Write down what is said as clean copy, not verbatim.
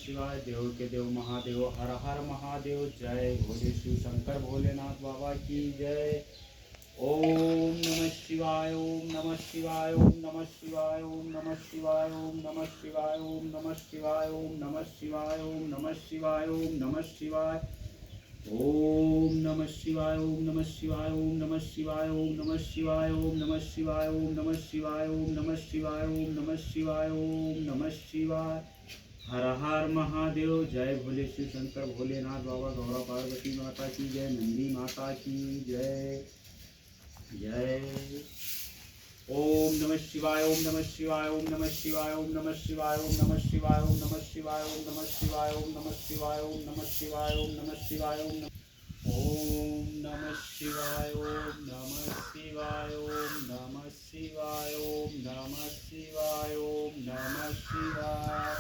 शिवाय। देव के देव महादेव, हर हर महादेव। जय भोले शिव शंकर भोलेनाथ बाबा की जय। ओम नमः शिवाय, ओम नमः शिवाय, ओम नमः शिवाय, ओम नमः शिवाय, ओम नमः शिवाय, ओम नमः शिवाय, ओम नमः शिवाय, ओम नमः शिवाय, ओम नमः शिवाय। ओम नमः शिवाय, ओम नमः शिवाय, ओम नमः शिवाय, ओम नमः शिवाय, ओम नमः शिवाय, ओम नमः शिवाय, ओम नमः शिवाय, ओम नमः शिवाय, ओम नमः शिवाय। हर हर महादेव। जय भोले शिव शंकर भोलेनाथ बाबा, गौरा पार्वती माता की जय, नंदी माता की जय। जय। ओम नमः शिवाय, ओम नमः शिवाय, ओम नमः शिवाय, ओम नमः शिवाय, ओम नमः शिवाय, ओम नमः शिवाय, ओम नमः शिवाय, ओम नमः शिवाय, ओम नमः शिवाय, ओम नमः शिवाय, ओम नमः शिवाय, ओम नमः शिवाय, ओम नमः शिवाय, ओम नमः शिवाय, ओम नमः शिवाय,